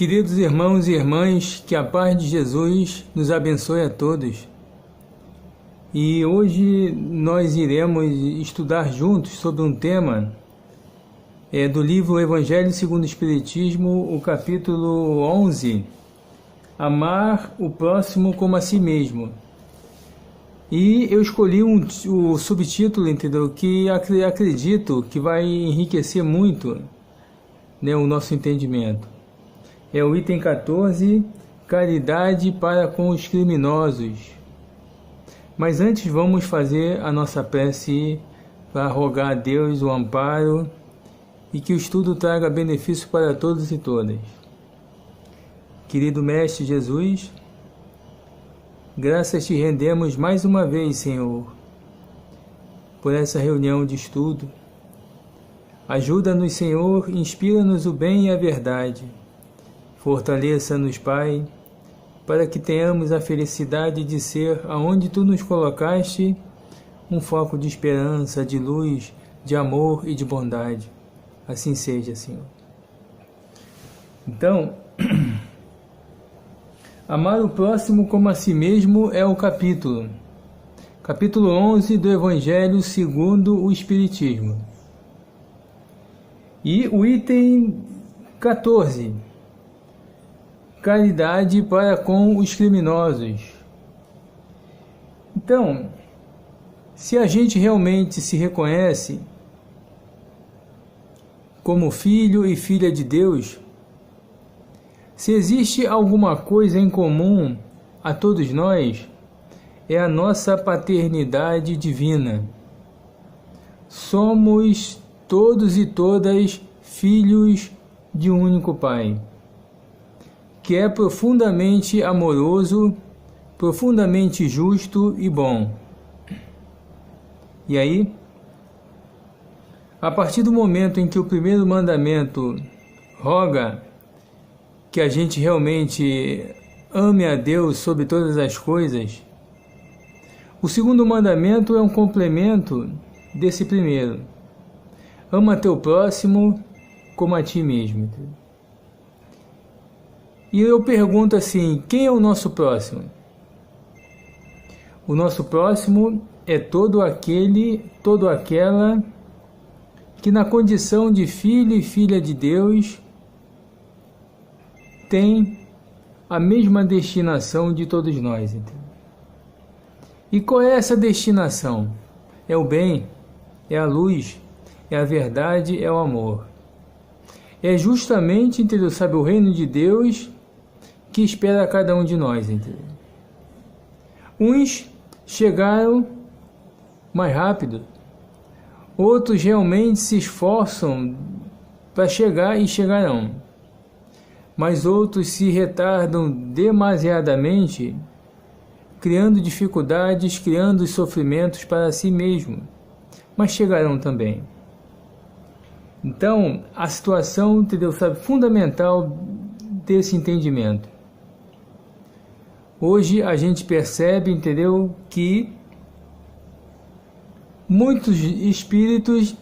Queridos irmãos e irmãs, que a paz de Jesus nos abençoe a todos. E hoje nós iremos estudar juntos sobre um tema do livro Evangelho segundo o Espiritismo, o capítulo 11, Amar o próximo como a si mesmo. E eu escolhi o subtítulo, entendeu? Que acredito que vai enriquecer muito, né, o nosso entendimento. É o item 14, caridade para com os criminosos. Mas antes vamos fazer a nossa prece para rogar a Deus o amparo e que o estudo traga benefício para todos e todas. Querido Mestre Jesus, graças te rendemos mais uma vez, Senhor, por essa reunião de estudo. Ajuda-nos, Senhor, inspira-nos o bem e a verdade. Fortaleça-nos, Pai, para que tenhamos a felicidade de ser, aonde Tu nos colocaste, um foco de esperança, de luz, de amor e de bondade. Assim seja, Senhor. Então, amar o próximo como a si mesmo é o capítulo 11 do Evangelho segundo o Espiritismo. E o item 14, caridade para com os criminosos. Então, se a gente realmente se reconhece como filho e filha de Deus, se existe alguma coisa em comum a todos nós, é a nossa paternidade divina. Somos todos e todas filhos de um único Pai, que é profundamente amoroso, profundamente justo e bom. E aí, a partir do momento em que o primeiro mandamento roga que a gente realmente ame a Deus sobre todas as coisas, o segundo mandamento é um complemento desse primeiro. Ama teu próximo como a ti mesmo. E eu pergunto assim, quem é o nosso próximo? O nosso próximo é todo aquela que na condição de filho e filha de Deus tem a mesma destinação de todos nós. Entendeu? E qual é essa destinação? É o bem, é a luz, é a verdade, é o amor. É justamente, entendeu? Sabe, o reino de Deus que espera a cada um de nós, entendeu? Uns chegaram mais rápido, outros realmente se esforçam para chegar e chegarão, mas outros se retardam demasiadamente, criando dificuldades, criando sofrimentos para si mesmo, mas chegarão também. Então, a situação, entendeu? Sabe, fundamental desse entendimento. Hoje a gente percebe, entendeu, que muitos espíritos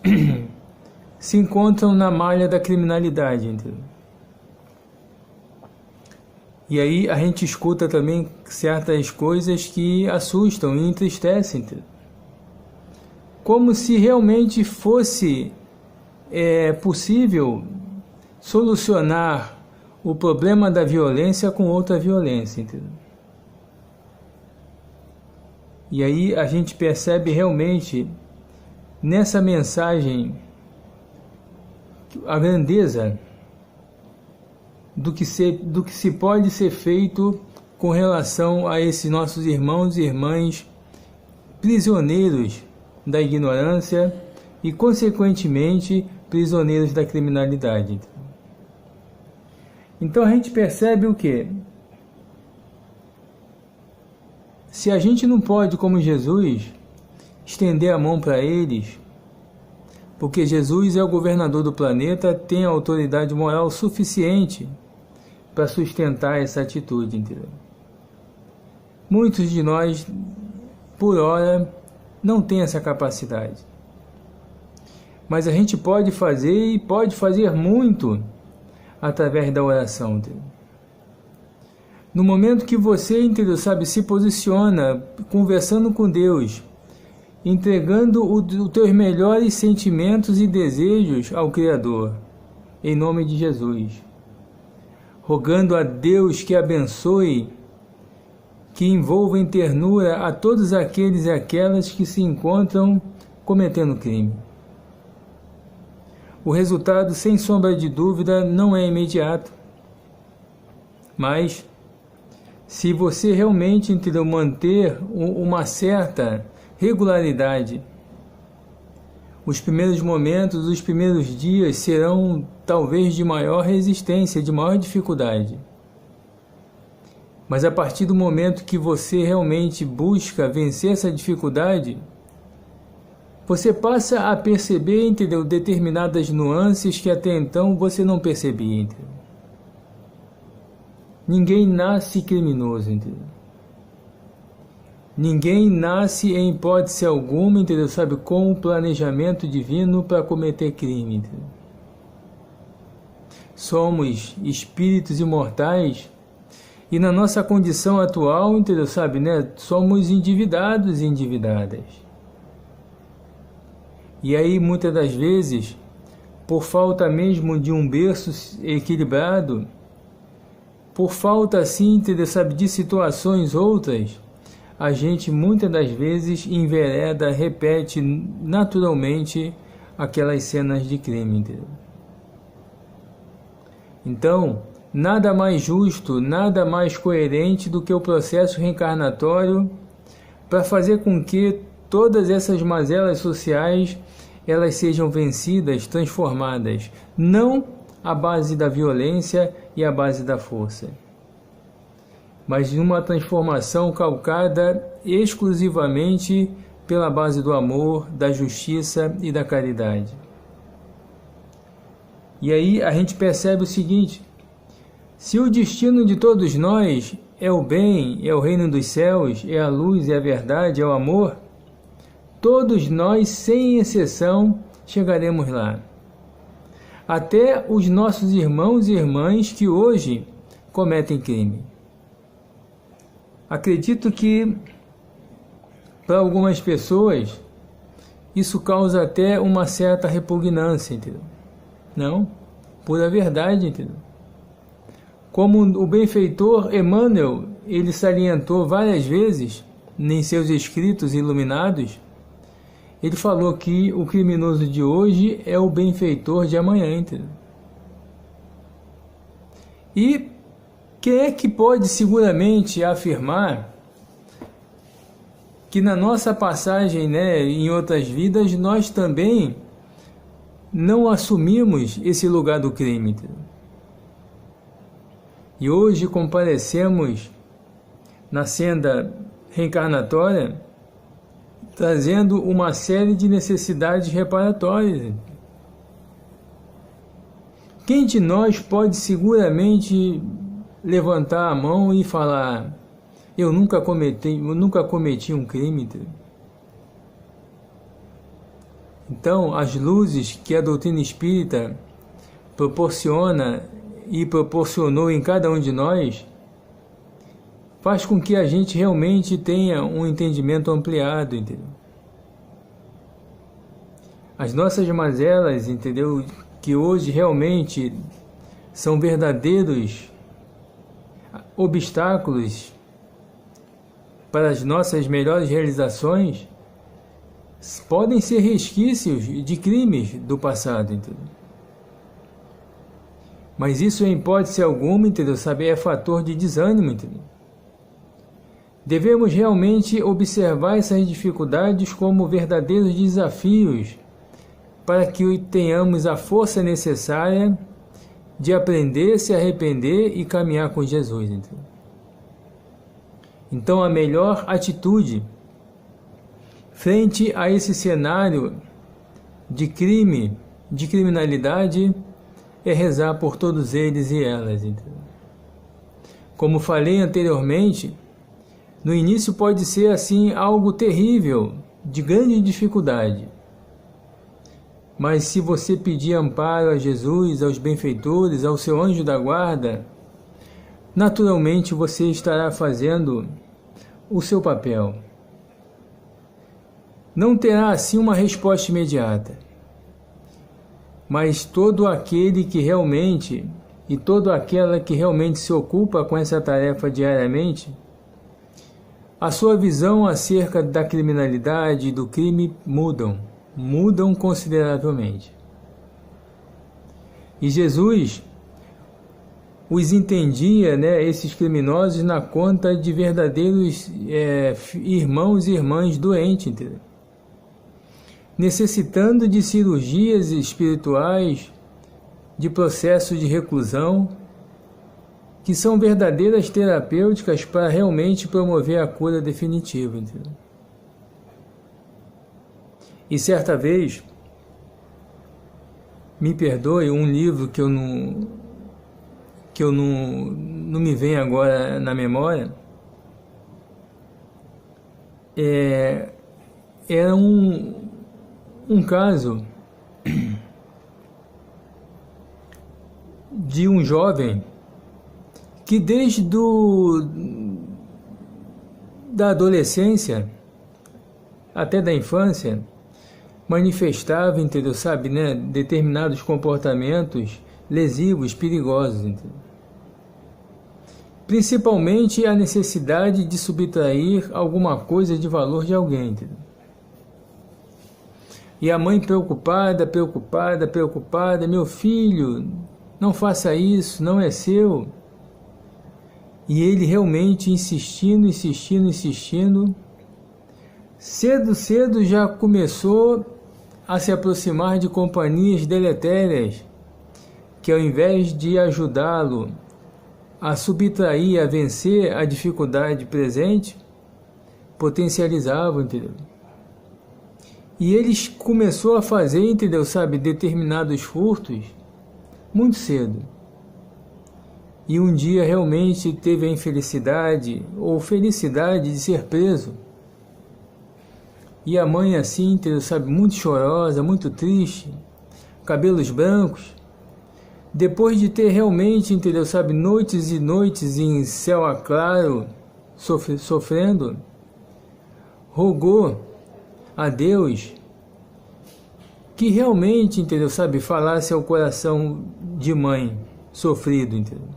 se encontram na malha da criminalidade, entendeu? E aí a gente escuta também certas coisas que assustam e entristecem, entendeu? Como se realmente fosse possível solucionar o problema da violência com outra violência, entendeu? E aí a gente percebe realmente nessa mensagem a grandeza do que se pode ser feito com relação a esses nossos irmãos e irmãs prisioneiros da ignorância e, consequentemente, prisioneiros da criminalidade. Então a gente percebe o quê? Se a gente não pode, como Jesus, estender a mão para eles, porque Jesus é o governador do planeta, tem a autoridade moral suficiente para sustentar essa atitude, entendeu? Muitos de nós, por hora, não têm essa capacidade. Mas a gente pode fazer e pode fazer muito através da oração, entendeu? No momento que você, entendeu, sabe, se posiciona conversando com Deus, entregando os teus melhores sentimentos e desejos ao Criador, em nome de Jesus, rogando a Deus que abençoe, que envolva em ternura a todos aqueles e aquelas que se encontram cometendo crime. O resultado, sem sombra de dúvida, não é imediato, mas se você realmente, entendeu, manter uma certa regularidade, os primeiros momentos, os primeiros dias serão talvez de maior resistência, de maior dificuldade. Mas a partir do momento que você realmente busca vencer essa dificuldade, você passa a perceber, entendeu, determinadas nuances que até então você não percebia, entendeu? Ninguém nasce criminoso, entendeu? Ninguém nasce em hipótese alguma, entendeu, sabe, com um planejamento divino para cometer crime, entendeu? Somos espíritos imortais e na nossa condição atual, entendeu, sabe, né, somos endividados e endividadas. E aí, muitas das vezes, por falta mesmo de um berço equilibrado, por falta, assim, entendeu, sabe, de situações outras, a gente muitas das vezes envereda, repete naturalmente aquelas cenas de crime, entendeu? Então, nada mais justo, nada mais coerente do que o processo reencarnatório para fazer com que todas essas mazelas sociais elas sejam vencidas, transformadas, não à base da violência e à base da força, mas de uma transformação calcada exclusivamente pela base do amor, da justiça e da caridade. E aí a gente percebe o seguinte: se o destino de todos nós é o bem, é o reino dos céus, é a luz, é a verdade, é o amor, todos nós, sem exceção, chegaremos lá. Até os nossos irmãos e irmãs que hoje cometem crime. Acredito que, para algumas pessoas, isso causa até uma certa repugnância, entendeu? Não, pura verdade, entendeu? Como o benfeitor Emmanuel, ele salientou várias vezes, em seus escritos iluminados, ele falou que o criminoso de hoje é o benfeitor de amanhã, entendeu? E quem é que pode seguramente afirmar que na nossa passagem, né, em outras vidas, nós também não assumimos esse lugar do crime, entendeu? E hoje comparecemos na senda reencarnatória trazendo uma série de necessidades reparatórias. Quem de nós pode seguramente levantar a mão e falar: eu nunca cometi um crime, entendeu? Então, as luzes que a doutrina espírita proporciona e proporcionou em cada um de nós, faz com que a gente realmente tenha um entendimento ampliado, entendeu? As nossas mazelas, entendeu, que hoje realmente são verdadeiros obstáculos para as nossas melhores realizações, podem ser resquícios de crimes do passado, entendeu? Mas isso, em hipótese alguma, entendeu, sabe, é fator de desânimo, entendeu? Devemos realmente observar essas dificuldades como verdadeiros desafios para que tenhamos a força necessária de aprender, se arrepender e caminhar com Jesus, entendeu? Então, a melhor atitude frente a esse cenário de crime, de criminalidade, é rezar por todos eles e elas, entendeu? Como falei anteriormente, no início pode ser assim algo terrível, de grande dificuldade. Mas se você pedir amparo a Jesus, aos benfeitores, ao seu anjo da guarda, naturalmente você estará fazendo o seu papel. Não terá assim uma resposta imediata, mas todo aquele que realmente e toda aquela que realmente se ocupa com essa tarefa diariamente, a sua visão acerca da criminalidade e do crime mudam consideravelmente. E Jesus os entendia, esses criminosos, na conta de verdadeiros irmãos e irmãs doentes, entendeu? Necessitando de cirurgias espirituais, de processos de reclusão, que são verdadeiras terapêuticas para realmente promover a cura definitiva, entendeu? E certa vez, me perdoe, um livro que eu não me vem agora na memória, era um caso de um jovem que desde da adolescência até da infância manifestava, entendeu, determinados comportamentos lesivos, perigosos, entendeu? Principalmente a necessidade de subtrair alguma coisa de valor de alguém, entendeu? E a mãe preocupada, meu filho, não faça isso, não é seu. E ele realmente insistindo, cedo já começou a se aproximar de companhias deletérias, que ao invés de ajudá-lo a subtrair, a vencer a dificuldade presente, potencializavam, entendeu? E eles começou a fazer, entendeu, determinados furtos muito cedo. E um dia realmente teve a infelicidade ou felicidade de ser preso. E a mãe assim, entendeu, muito chorosa, muito triste, cabelos brancos, depois de ter realmente, entendeu, noites e noites em céu claro, sofrendo, rogou a Deus que realmente, entendeu, falasse ao coração de mãe sofrido, entendeu?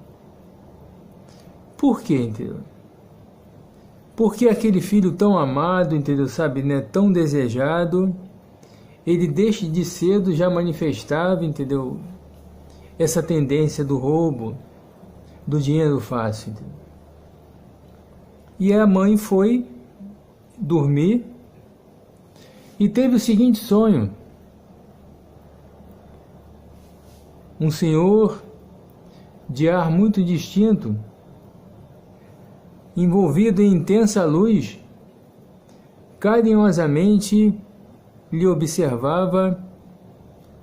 Por quê, entendeu? Porque aquele filho tão amado, entendeu, tão desejado, ele desde cedo já manifestava, entendeu, essa tendência do roubo, do dinheiro fácil, entendeu? E a mãe foi dormir e teve o seguinte sonho: um senhor de ar muito distinto, envolvido em intensa luz, carinhosamente lhe observava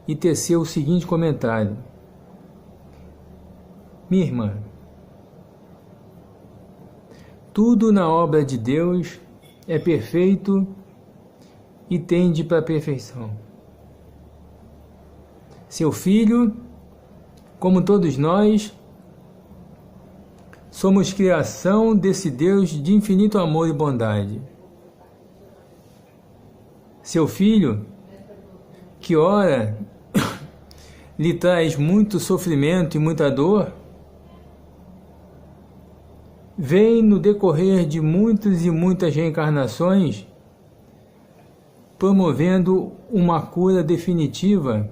e teceu o seguinte comentário: minha irmã, tudo na obra de Deus é perfeito e tende para a perfeição. Seu filho, como todos nós, somos criação desse Deus de infinito amor e bondade. Seu filho, que ora lhe traz muito sofrimento e muita dor, vem no decorrer de muitas e muitas reencarnações promovendo uma cura definitiva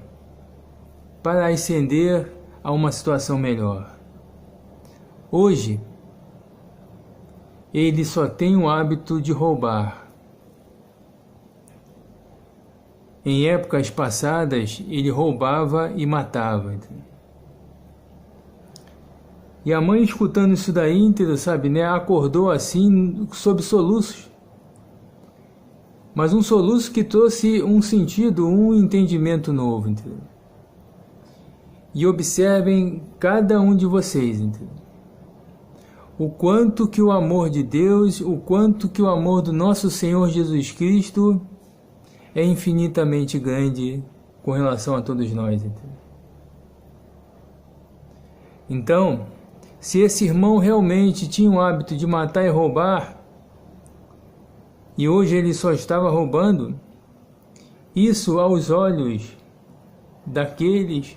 para ascender a uma situação melhor. Hoje, ele só tem o hábito de roubar. Em épocas passadas, ele roubava e matava. E a mãe, escutando isso daí, entendeu, acordou assim, sob soluços. Mas um soluço que trouxe um sentido, um entendimento novo, entendeu? E observem cada um de vocês, entendeu? O quanto que o amor de Deus, o quanto que o amor do nosso Senhor Jesus Cristo é infinitamente grande com relação a todos nós. Então, se esse irmão realmente tinha o hábito de matar e roubar, e hoje ele só estava roubando, isso aos olhos daqueles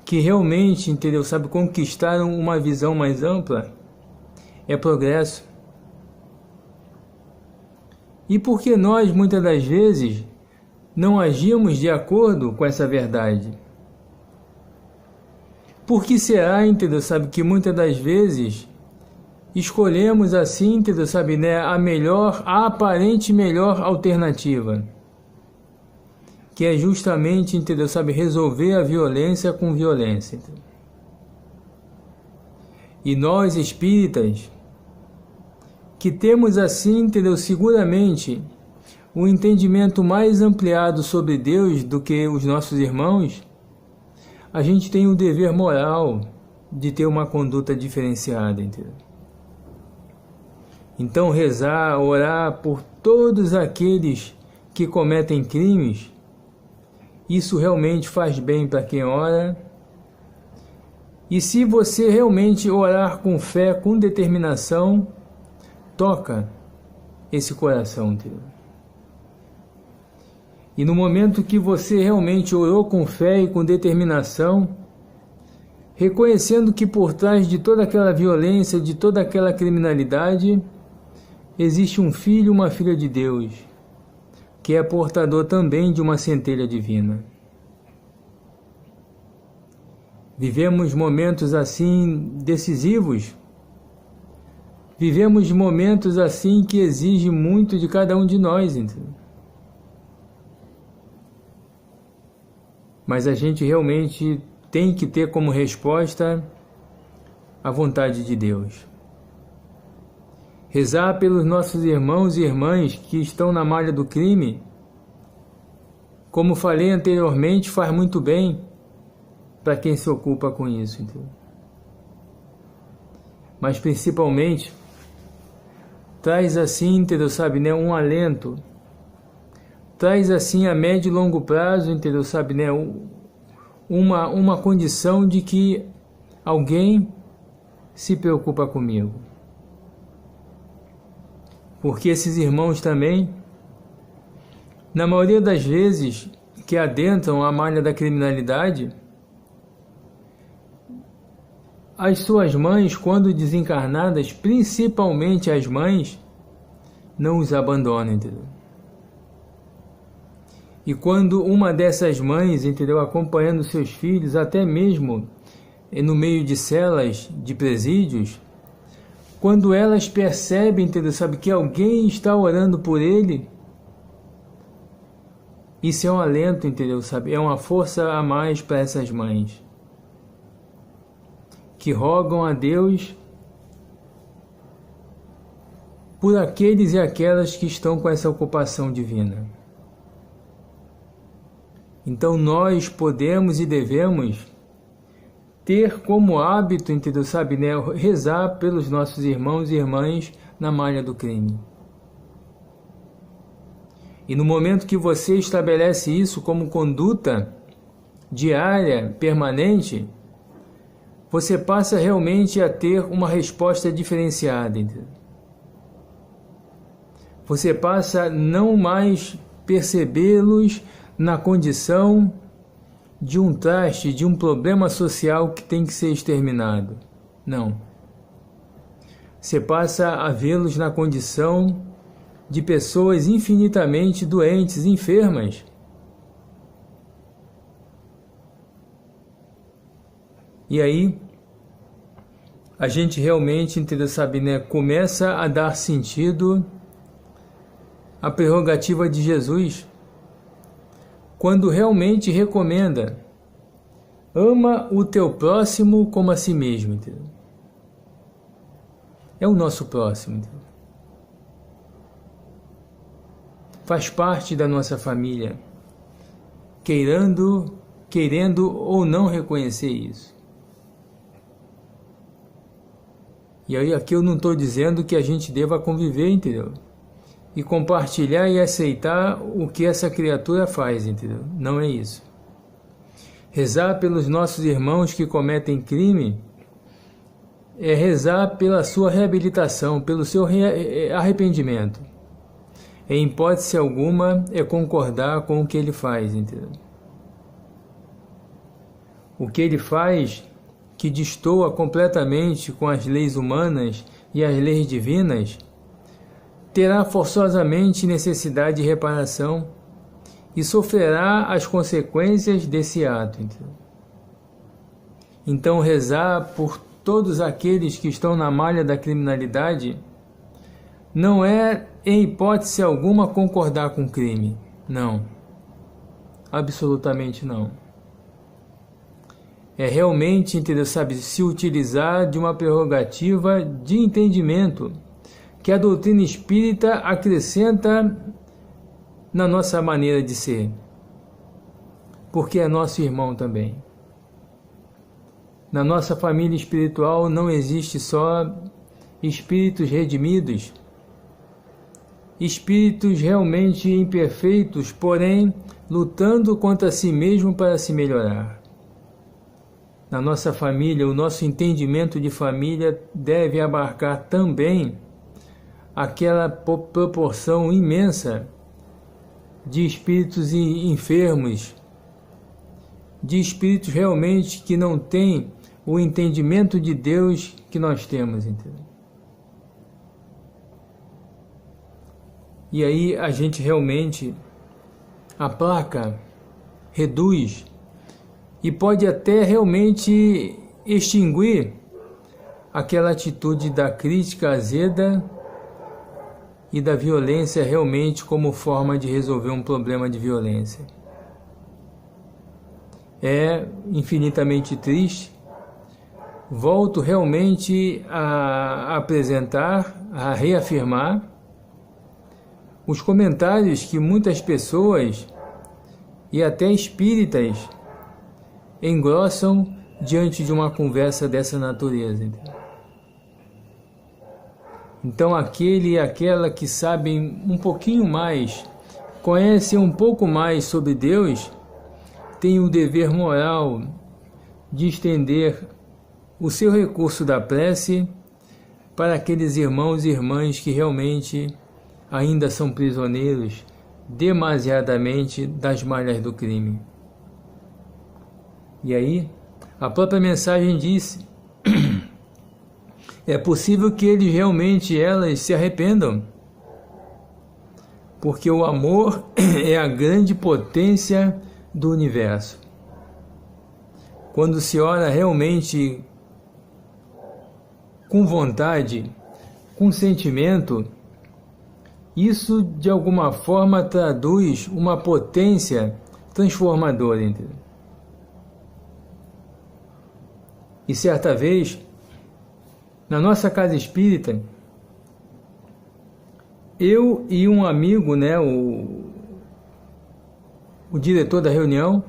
que realmente, entendeu, sabe, conquistaram uma visão mais ampla, é progresso. E por que nós, muitas das vezes, não agimos de acordo com essa verdade? Por que será, entendeu, sabe, que muitas das vezes escolhemos assim, entendeu, sabe, né, a aparente melhor alternativa, que é justamente, entendeu, sabe, resolver a violência com violência. E nós, espíritas, que temos assim, entendeu, seguramente, um entendimento mais ampliado sobre Deus do que os nossos irmãos, a gente tem o dever moral de ter uma conduta diferenciada, entendeu? Então, rezar, orar por todos aqueles que cometem crimes, isso realmente faz bem para quem ora. E se você realmente orar com fé, com determinação, toca esse coração, entendeu? E no momento que você realmente orou com fé e com determinação, reconhecendo que por trás de toda aquela violência, de toda aquela criminalidade, existe um filho, uma filha de Deus, que é portador também de uma centelha divina. Vivemos momentos assim decisivos, vivemos momentos assim que exigem muito de cada um de nós, entendeu? Mas a gente realmente tem que ter como resposta a vontade de Deus. Rezar pelos nossos irmãos e irmãs que estão na malha do crime, como falei anteriormente, faz muito bem para quem se ocupa com isso, entendeu? Mas principalmente traz assim, entendeu, sabe, né, um alento, traz assim a médio e longo prazo, entendeu, sabe, né, uma condição de que alguém se preocupa comigo. Porque esses irmãos também, na maioria das vezes que adentram a malha da criminalidade, as suas mães, quando desencarnadas, principalmente as mães, não os abandonam, entendeu? E quando uma dessas mães, entendeu, acompanhando seus filhos, até mesmo no meio de celas, de presídios, quando elas percebem, entendeu, sabe, que alguém está orando por ele, isso é um alento, entendeu, sabe, é uma força a mais para essas mães, que rogam a Deus por aqueles e aquelas que estão com essa ocupação divina. Então nós podemos e devemos ter como hábito, entendeu, sabe, né, rezar pelos nossos irmãos e irmãs na malha do crime. E no momento que você estabelece isso como conduta diária, permanente, você passa realmente a ter uma resposta diferenciada, entendeu? Você passa a não mais percebê-los na condição de um traste, de um problema social que tem que ser exterminado. Não. Você passa a vê-los na condição de pessoas infinitamente doentes, enfermas. E aí, a gente realmente, entendeu, sabe, né, começa a dar sentido à prerrogativa de Jesus, quando realmente recomenda: ama o teu próximo como a si mesmo, entendeu? É o nosso próximo, entendeu? Faz parte da nossa família, querendo ou não reconhecer isso. E aí aqui eu não estou dizendo que a gente deva conviver, entendeu? e compartilhar e aceitar o que essa criatura faz, entendeu? Não é isso. Rezar pelos nossos irmãos que cometem crime é rezar pela sua reabilitação, pelo seu arrependimento. Em hipótese alguma é concordar com o que ele faz, entendeu? O que ele faz, que destoa completamente com as leis humanas e as leis divinas, terá forçosamente necessidade de reparação e sofrerá as consequências desse ato. Então, rezar por todos aqueles que estão na malha da criminalidade não é, em hipótese alguma, concordar com o crime. Não. Absolutamente não. É realmente, entendeu, sabe, se utilizar de uma prerrogativa de entendimento que a doutrina espírita acrescenta na nossa maneira de ser, porque é nosso irmão também. Na nossa família espiritual não existe só espíritos redimidos, espíritos realmente imperfeitos, porém lutando contra si mesmo para se melhorar. Na nossa família, o nosso entendimento de família deve abarcar também aquela proporção imensa de espíritos enfermos, de espíritos realmente que não têm o entendimento de Deus que nós temos, entendeu? E aí a gente realmente aplaca, reduz e pode até realmente extinguir aquela atitude da crítica azeda e da violência realmente como forma de resolver um problema de violência. É infinitamente triste. Volto realmente a apresentar, a reafirmar os comentários que muitas pessoas e até espíritas engrossam diante de uma conversa dessa natureza. Então aquele e aquela que sabem um pouquinho mais, conhecem um pouco mais sobre Deus, têm o dever moral de estender o seu recurso da prece para aqueles irmãos e irmãs que realmente ainda são prisioneiros demasiadamente das malhas do crime. E aí, a própria mensagem disse: é possível que eles realmente, elas, se arrependam, porque o amor é a grande potência do universo. Quando se ora realmente com vontade, com sentimento, isso de alguma forma traduz uma potência transformadora, entendeu? E certa vez, na nossa casa espírita, eu e um amigo, né, o diretor da reunião,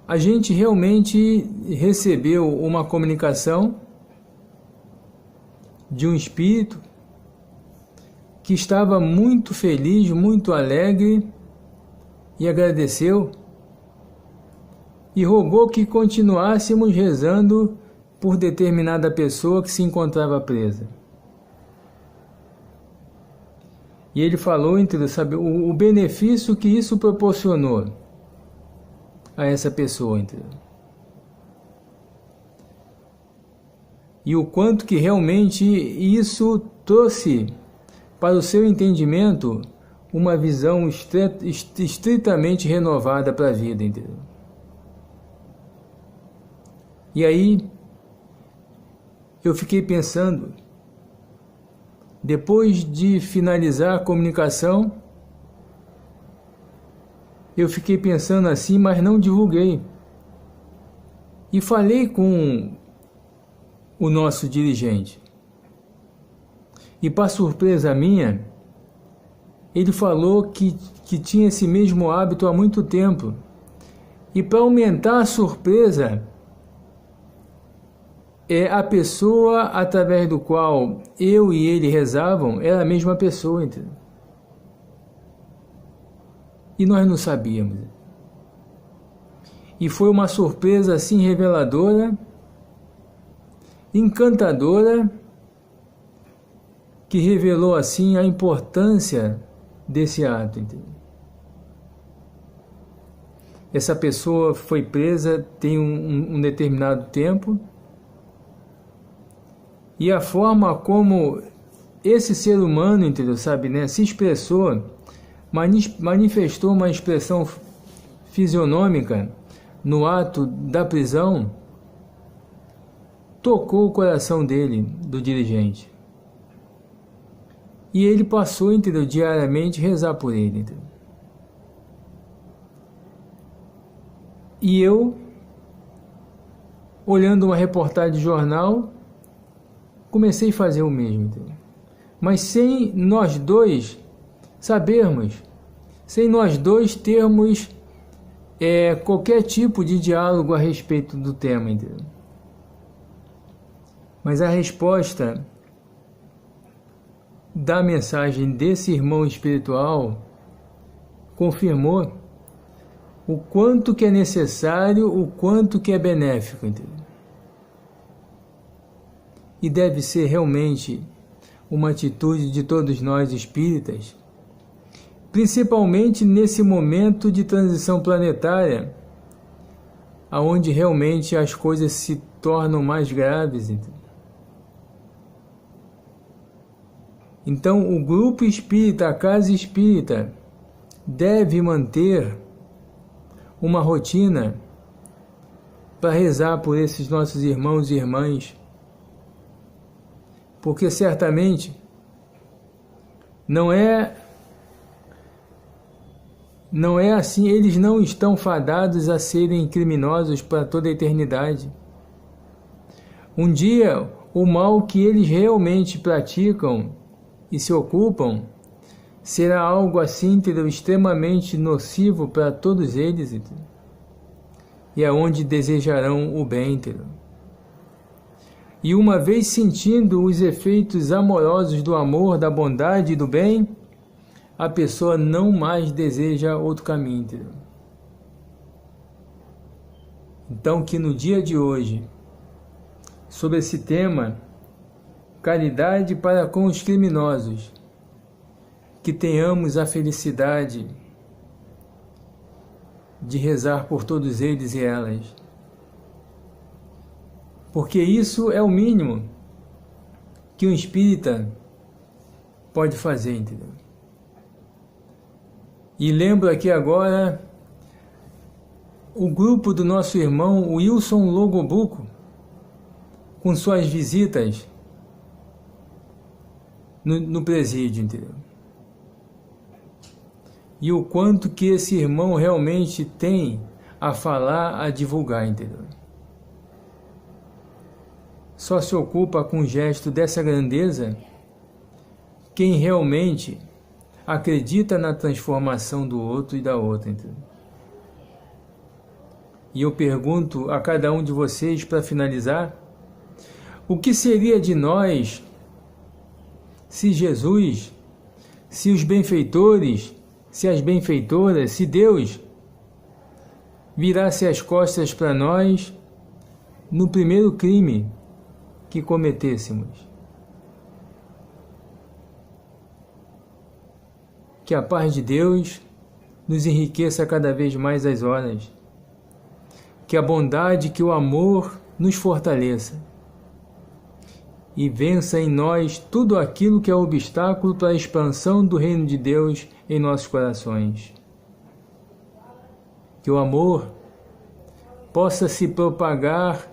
a gente realmente recebeu uma comunicação de um espírito que estava muito feliz, muito alegre e agradeceu e rogou que continuássemos rezando por determinada pessoa que se encontrava presa. E ele falou, entendeu, sabe, o benefício que isso proporcionou a essa pessoa, entendeu? E o quanto que realmente isso trouxe para o seu entendimento uma visão estritamente renovada para a vida, entendeu? E aí eu fiquei pensando, depois de finalizar a comunicação, eu fiquei pensando assim, mas não divulguei. E falei com o nosso dirigente. E para surpresa minha, ele falou que tinha esse mesmo hábito há muito tempo. E para aumentar a surpresa, a pessoa através do qual eu e ele rezavam era a mesma pessoa, entendeu? E nós não sabíamos. E foi uma surpresa assim reveladora, encantadora, que revelou assim a importância desse ato, entendeu? Essa pessoa foi presa tem um determinado tempo, e a forma como esse ser humano, entendeu, sabe, né, se expressou, manifestou uma expressão fisionômica no ato da prisão, tocou o coração dele, do dirigente. E ele passou, entendeu, diariamente rezar por ele, entendeu? E eu, olhando uma reportagem de jornal, comecei a fazer o mesmo, entendeu? Mas sem nós dois sabermos, sem nós dois termos qualquer tipo de diálogo a respeito do tema, entendeu? Mas a resposta da mensagem desse irmão espiritual confirmou o quanto que é necessário, o quanto que é benéfico, entendeu? E deve ser realmente uma atitude de todos nós espíritas, principalmente nesse momento de transição planetária, aonde realmente as coisas se tornam mais graves, entendeu? Então, o grupo espírita, a casa espírita, deve manter uma rotina para rezar por esses nossos irmãos e irmãs, porque certamente não é assim, eles não estão fadados a serem criminosos para toda a eternidade. Um dia, o mal que eles realmente praticam e se ocupam será algo assim, entendeu, extremamente nocivo para todos eles, entendeu? E aonde desejarão o bem, entendeu? E uma vez sentindo os efeitos amorosos do amor, da bondade e do bem, a pessoa não mais deseja outro caminho, entendeu? Então, que no dia de hoje, sobre esse tema, caridade para com os criminosos, que tenhamos a felicidade de rezar por todos eles e elas. Porque isso é o mínimo que um espírita pode fazer, entendeu? E lembro aqui agora o grupo do nosso irmão Wilson Logobuco, com suas visitas no presídio, entendeu? E o quanto que esse irmão realmente tem a falar, a divulgar, entendeu? Só se ocupa com um gesto dessa grandeza quem realmente acredita na transformação do outro e da outra, entendeu? E eu pergunto a cada um de vocês, para finalizar, o que seria de nós se Jesus, se os benfeitores, se as benfeitoras, se Deus virasse as costas para nós no primeiro crime que cometêssemos? Que a paz de Deus nos enriqueça cada vez mais as horas, que a bondade, que o amor nos fortaleça e vença em nós tudo aquilo que é obstáculo para a expansão do reino de Deus em nossos corações. Que o amor possa se propagar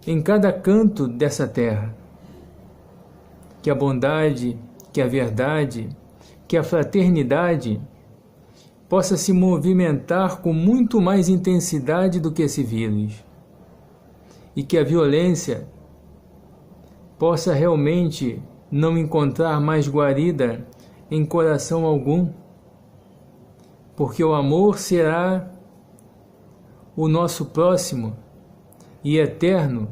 em cada canto dessa terra. Que a bondade, que a verdade, que a fraternidade possa se movimentar com muito mais intensidade do que esse vírus. E que a violência possa realmente não encontrar mais guarida em coração algum, porque o amor será o nosso próximo e eterno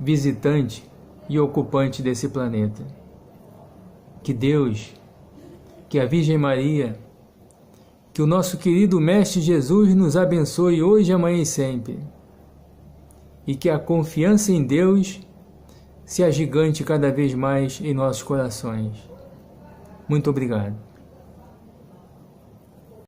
visitante e ocupante desse planeta. Que Deus, que a Virgem Maria, que o nosso querido Mestre Jesus nos abençoe hoje, amanhã e sempre. E que a confiança em Deus se agigante cada vez mais em nossos corações. Muito obrigado.